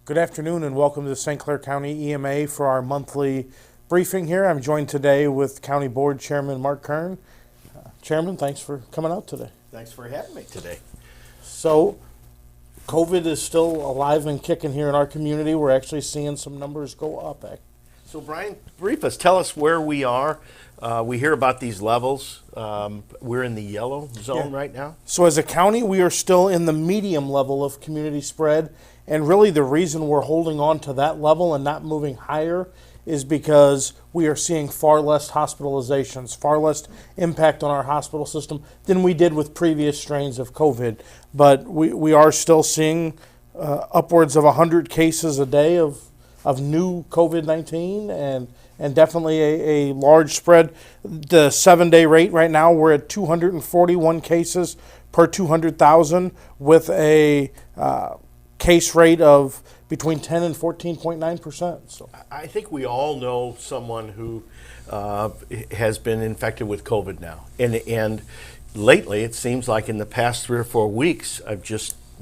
Good afternoon and welcome to the St. Clair County EMA for our monthly briefing here. I'm joined today with County Board Chairman Mark Kern. Chairman, thanks for coming out today. Thanks for having me today. So, COVID is still alive and kicking here in our community. We're actually seeing some numbers go up. So Brian, brief us. Tell us where we are. We hear about these levels. We're in the yellow zone right now. So as a county, we are still in the medium level of community spread. And really the reason we're holding on to that level and not moving higher is because we are seeing far less hospitalizations, far less impact on our hospital system than we did with previous strains of COVID. But we are still seeing upwards of 100 cases a day of new COVID-19 and definitely a large spread. The 7-day rate right now, we're at 241 cases per 200,000 with a case rate of between 10 and 14.9%. So I think we all know someone who has been infected with COVID now. And lately, it seems like in the past 3 or 4 weeks,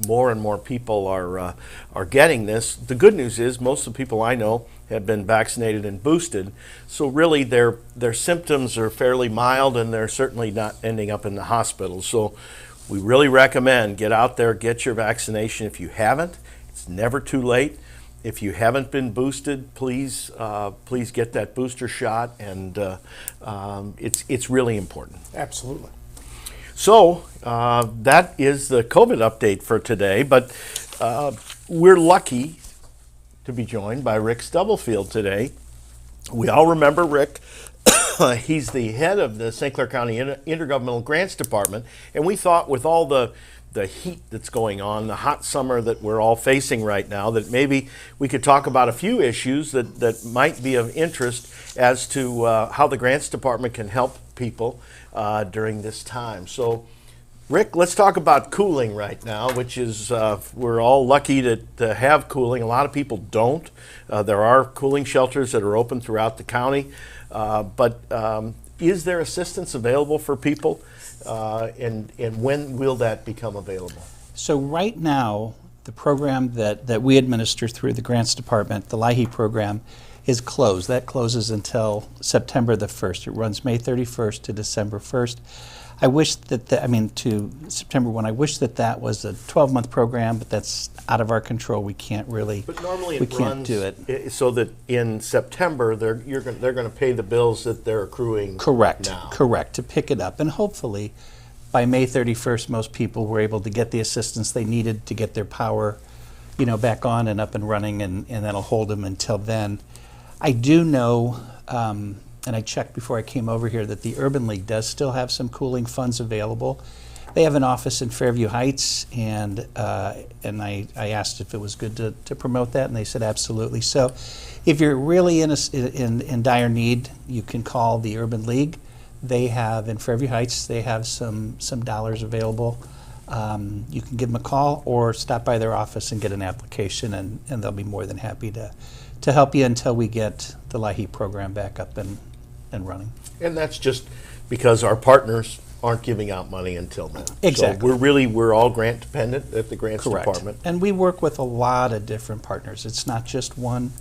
more and more people are getting this. The good news is most of the people I know have been vaccinated and boosted. So really their symptoms are fairly mild and they're certainly not ending up in the hospital. So we really recommend get out there, get your vaccination if you haven't. It's never too late. If you haven't been boosted, please get that booster shot, and it's really important. absolutely. So that is the COVID update for today, but we're lucky to be joined by Rick Stubblefield today. We all remember Rick. He's the head of the St. Clair County Intergovernmental Grants Department, and we thought with all the heat that's going on, the hot summer that we're all facing right now, that maybe we could talk about a few issues that might be of interest as to how the Grants Department can help people during this time. So, Rick, let's talk about cooling right now, which is, we're all lucky to have cooling. A lot of people don't. There are cooling shelters that are open throughout the county. But is there assistance available for people? And when will that become available? So right now, the program that we administer through the Grants Department, the LIHEAP program, is closed. That closes until September the 1st. It runs May 31st to December 1st. I wish that, to September 1. I wish that was a 12-month program, but that's out of our control. We can't really, But normally we it can't runs do it. So that in September they're going to pay the bills that they're accruing Correct, now. correct, to pick it up. And hopefully, by May 31st, most people were able to get the assistance they needed to get their power, back on and up and running, and that'll hold them until then. I do know, and I checked before I came over here, that the Urban League does still have some cooling funds available. They have an office in Fairview Heights, and I asked if it was good to promote that, and they said absolutely. So if you're really in dire need, you can call the Urban League. They have, in Fairview Heights, they have some dollars available. You can give them a call or stop by their office and get an application, and they'll be more than happy to help you until we get the LIHEAP program back up and running. And that's just because our partners aren't giving out money until then. Exactly. So we're all grant dependent at the Grants Department. And we work with a lot of different partners. It's not just one.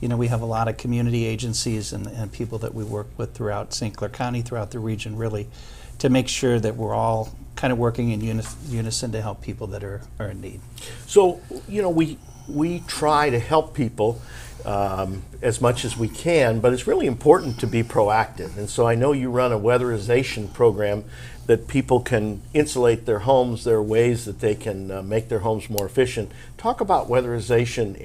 We have a lot of community agencies and people that we work with throughout St. Clair County, throughout the region, really, to make sure that we're all kind of working in unison to help people that are in need. So, we try to help people as much as we can, but it's really important to be proactive. And so I know you run a weatherization program that people can insulate their homes. There are ways that they can make their homes more efficient. Talk about weatherization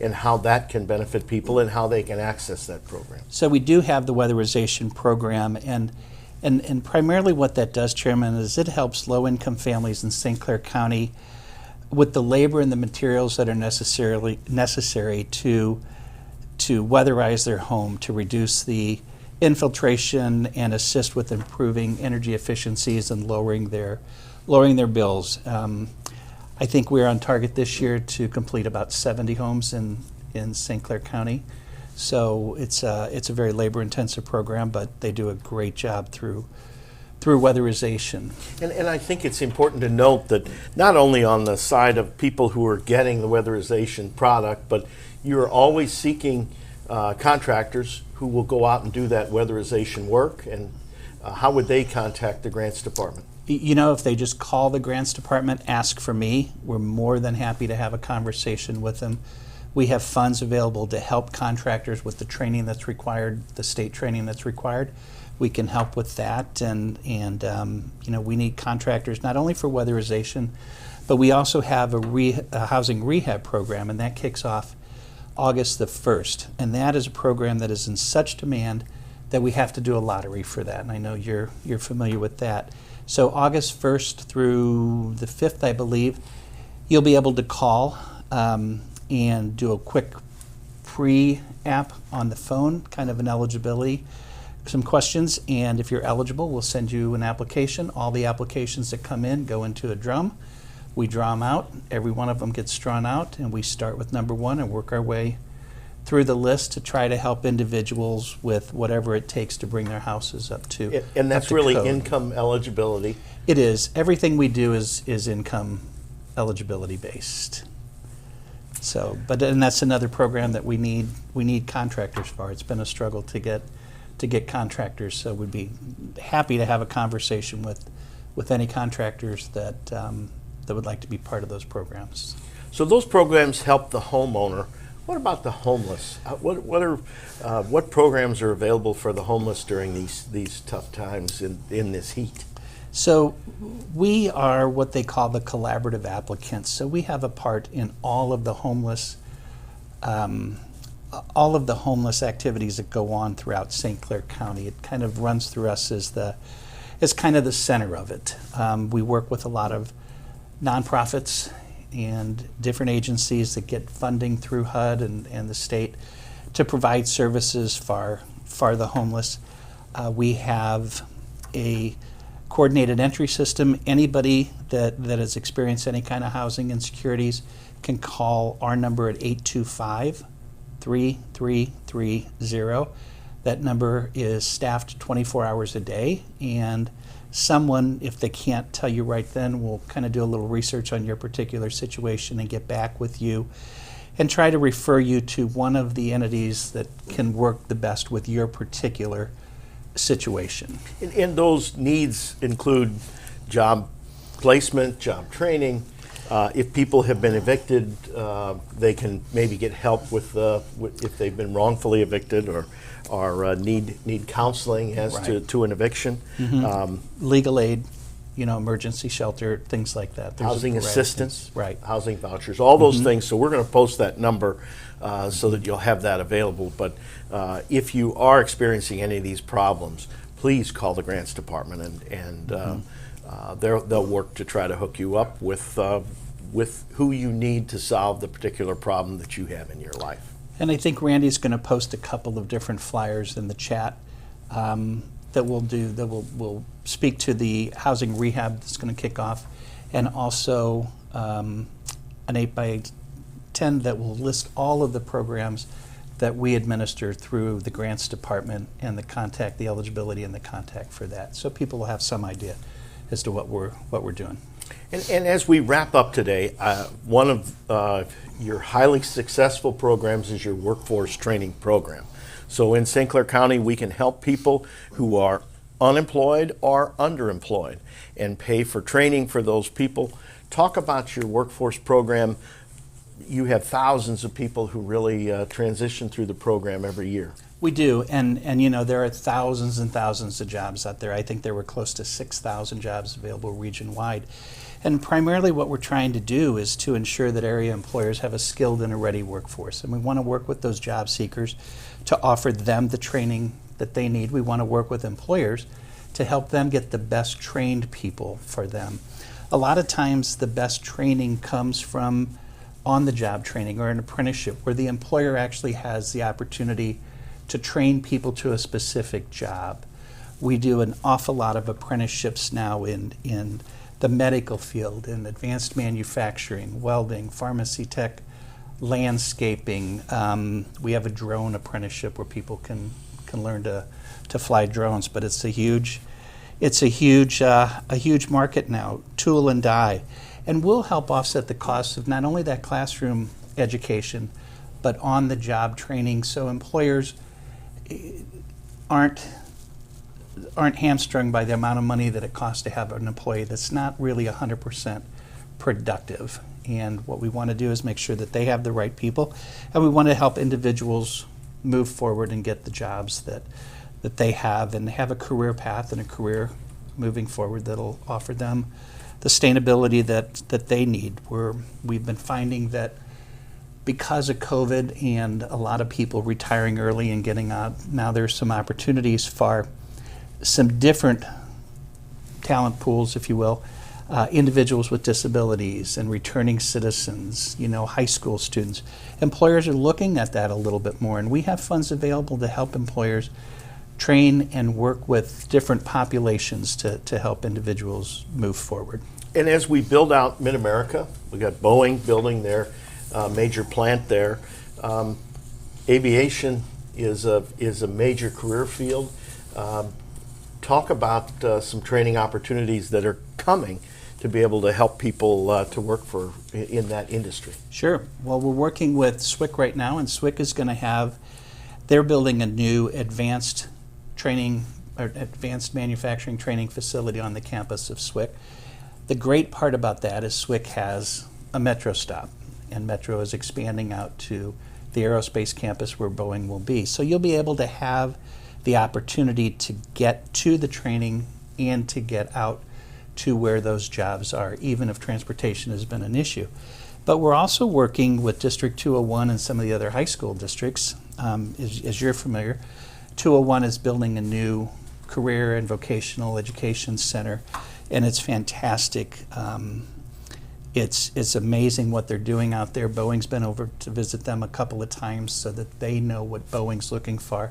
and how that can benefit people and how they can access that program. So we do have the weatherization program, and primarily what that does, Chairman, is it helps low-income families in St. Clair County with the labor and the materials that are necessary to weatherize their home, to reduce the infiltration and assist with improving energy efficiencies and lowering their bills. I think we're on target this year to complete about 70 homes in St. Clair County. So it's a very labor-intensive program, but they do a great job through through weatherization. And I think it's important to note that not only on the side of people who are getting the weatherization product, but you're always seeking contractors who will go out and do that weatherization work. And how would they contact the grants department? You know, if they just call the grants department, ask for me, we're more than happy to have a conversation with them. We have funds available to help contractors with the training that's required, the state training that's required. We can help with that, and you know, we need contractors not only for weatherization, but we also have a housing rehab program, and that kicks off August the 1st. And that is a program that is in such demand that we have to do a lottery for that, and I know you're familiar with that. So August 1st through the 5th, I believe, you'll be able to call and do a quick pre-app on the phone, kind of an eligibility, some questions, and if you're eligible, we'll send you an application. All the applications that come in go into a drum. We draw them out. Every one of them gets drawn out, and we start with number one and work our way through the list to try to help individuals with whatever it takes to bring their houses up to And that's up to really code. income eligibility. It is. Everything we do is income eligibility based. So, and that's another program that we need contractors for. It's been a struggle to get contractors, so we'd be happy to have a conversation with any contractors that that would like to be part of those programs. So those programs help the homeowner. What about the homeless? What programs are available for the homeless during these tough times in this heat? So we are what they call the collaborative applicants. So we have a part in all of the homeless activities that go on throughout St. Clair County. It kind of runs through us as kind of the center of it. We work with a lot of nonprofits and different agencies that get funding through HUD and the state to provide services for the homeless. We have a coordinated entry system. Anybody that has experienced any kind of housing insecurities can call our number at 825-3330. That number is staffed 24 hours a day, and someone, if they can't tell you right then, will kind of do a little research on your particular situation and get back with you and try to refer you to one of the entities that can work the best with your particular situation. And those needs include job placement, job training. If people have been evicted, they can maybe get help with if they've been wrongfully evicted or need counseling as Right. to an eviction. Legal aid, emergency shelter, things like that. There's a Housing variety of assistance, things. Right. housing vouchers, all those things. So we're going to post that number so that you'll have that available. But if you are experiencing any of these problems, please call the grants department, and they'll work to try to hook you up with who you need to solve the particular problem that you have in your life. And I think Randy's going to post a couple of different flyers in the chat that will speak to the housing rehab that's going to kick off, and also an 8x10 that will list all of the programs that we administer through the grants department and the eligibility and the contact for that. So people will have some idea as to what we're doing. And as we wrap up today, one of your highly successful programs is your workforce training program. So in St. Clair County, we can help people who are unemployed or underemployed and pay for training for those people. Talk about your workforce program. You have thousands of people who really transition through the program every year. We do, and there are thousands and thousands of jobs out there. I think there were close to 6,000 jobs available region-wide. And primarily what we're trying to do is to ensure that area employers have a skilled and a ready workforce. And we want to work with those job seekers to offer them the training that they need. We want to work with employers to help them get the best trained people for them. A lot of times the best training comes from on-the-job training or an apprenticeship where the employer actually has the opportunity to train people to a specific job. We do an awful lot of apprenticeships now in the medical field, in advanced manufacturing, welding, pharmacy tech, landscaping. We have a drone apprenticeship where people can learn to fly drones, but it's a huge It's a huge market now, tool and die, and will help offset the costs of not only that classroom education, but on-the-job training, so employers aren't hamstrung by the amount of money that it costs to have an employee that's not really 100% productive. And what we want to do is make sure that they have the right people, and we want to help individuals move forward and get the jobs that they have, and have a career path and a career moving forward that'll offer them the sustainability that they need. We've been finding that because of COVID and a lot of people retiring early and getting out, now there's some opportunities for some different talent pools, if you will, individuals with disabilities and returning citizens, high school students. Employers are looking at that a little bit more, and we have funds available to help employers train and work with different populations to help individuals move forward. And as we build out Mid-America, we got Boeing building their major plant there. Aviation is a major career field. Talk about some training opportunities that are coming to be able to help people to work in that industry. Sure. Well, we're working with SWIC right now, and SWIC is going to they're building a new advanced manufacturing training facility on the campus of SWIC. The great part about that is SWIC has a Metro stop, and Metro is expanding out to the aerospace campus where Boeing will be. So you'll be able to have the opportunity to get to the training and to get out to where those jobs are, even if transportation has been an issue. But we're also working with District 201 and some of the other high school districts. As you're familiar, 201 is building a new career and vocational education center, and it's fantastic. It's amazing what they're doing out there. Boeing's been over to visit them a couple of times so that they know what Boeing's looking for,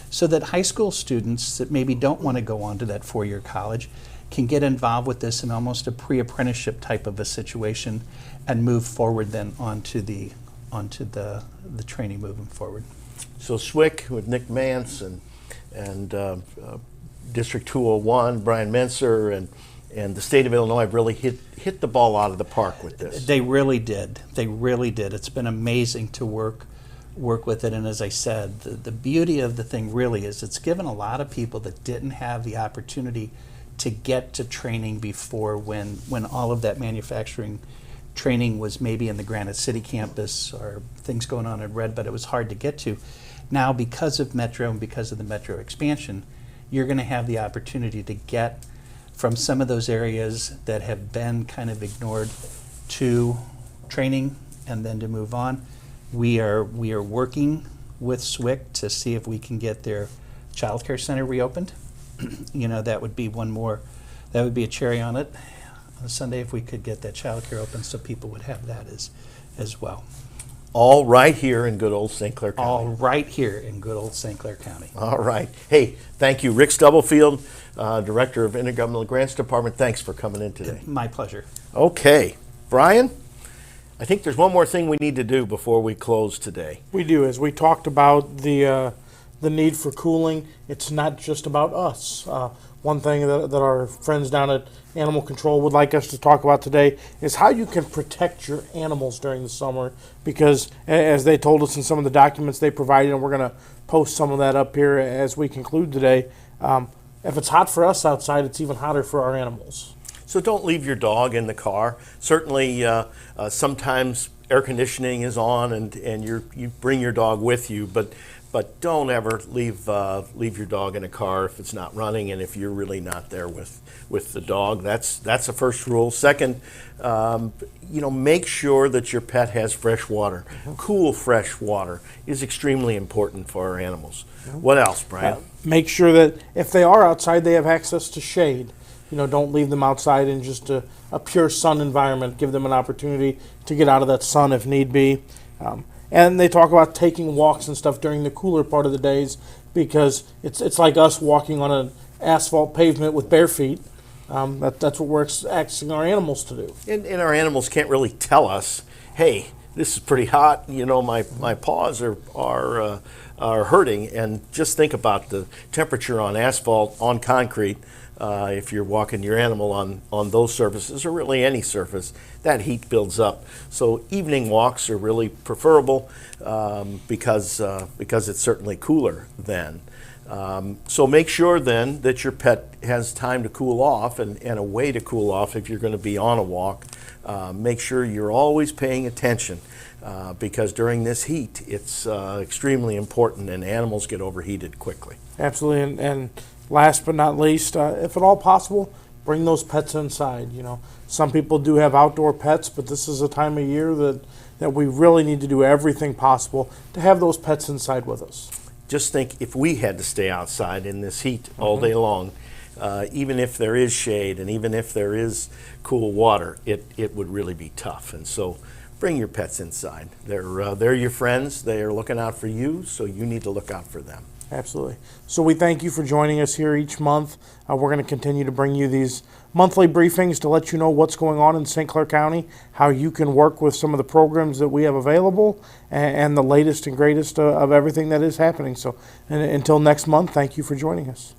so that high school students that maybe don't want to go on to that four-year college can get involved with this in almost a pre-apprenticeship type of a situation and move forward then onto the training moving forward. So SWIC with Nick Mance and District 201, Brian Menser, and the state of Illinois have really hit the ball out of the park with this. They really did. They really did. It's been amazing to work with it. And as I said, the beauty of the thing really is it's given a lot of people that didn't have the opportunity to get to training before, when all of that manufacturing training was maybe in the Granite City campus or things going on in Red, but it was hard to get to. Now, because of Metro and because of the Metro expansion, you're going to have the opportunity to get from some of those areas that have been kind of ignored to training and then to move on. We are working with SWIC to see if we can get their child care center reopened. That would be that would be a cherry on it on Sunday if we could get that child care open, so people would have that as well. All right here in good old St. Clair County. All right here in good old St. Clair County. All right. Hey, thank you, Rick Stubblefield, Director of Intergovernmental Grants Department. Thanks for coming in today. My pleasure. Okay. Brian, I think there's one more thing we need to do before we close today. We do, as we talked about the need for cooling. It's not just about us. One thing that our friends down at Animal Control would like us to talk about today is how you can protect your animals during the summer, because as they told us in some of the documents they provided, and we're going to post some of that up here as we conclude today, if it's hot for us outside, it's even hotter for our animals. So don't leave your dog in the car. Certainly, sometimes air conditioning is on and you bring your dog with you, but don't ever leave your dog in a car if it's not running and if you're really not there with the dog. That's the first rule. Second, make sure that your pet has fresh water. Cool, fresh water is extremely important for our animals. What else, Brian? Make sure that if they are outside, they have access to shade. Don't leave them outside in just a pure sun environment. Give them an opportunity to get out of that sun if need be. And they talk about taking walks and stuff during the cooler part of the days, because it's like us walking on an asphalt pavement with bare feet. That's what we're asking our animals to do. And our animals can't really tell us, hey, this is pretty hot. My paws are hurting. And just think about the temperature on asphalt, on concrete. if you're walking your animal on those surfaces, or really any surface, that heat builds up. So evening walks are really preferable because it's certainly cooler then. So make sure then that your pet has time to cool off and a way to cool off if you're going to be on a walk. Make sure you're always paying attention because during this heat it's extremely important and animals get overheated quickly. Absolutely, and last but not least, if at all possible, bring those pets inside. You know, some people do have outdoor pets, but this is a time of year that we really need to do everything possible to have those pets inside with us. Just think if we had to stay outside in this heat all day long, even if there is shade and even if there is cool water, it would really be tough. And so bring your pets inside. They're your friends. They are looking out for you, so you need to look out for them. Absolutely. So we thank you for joining us here each month. We're going to continue to bring you these monthly briefings to let you know what's going on in St. Clair County, how you can work with some of the programs that we have available, and the latest and greatest of everything that is happening. So until next month, thank you for joining us.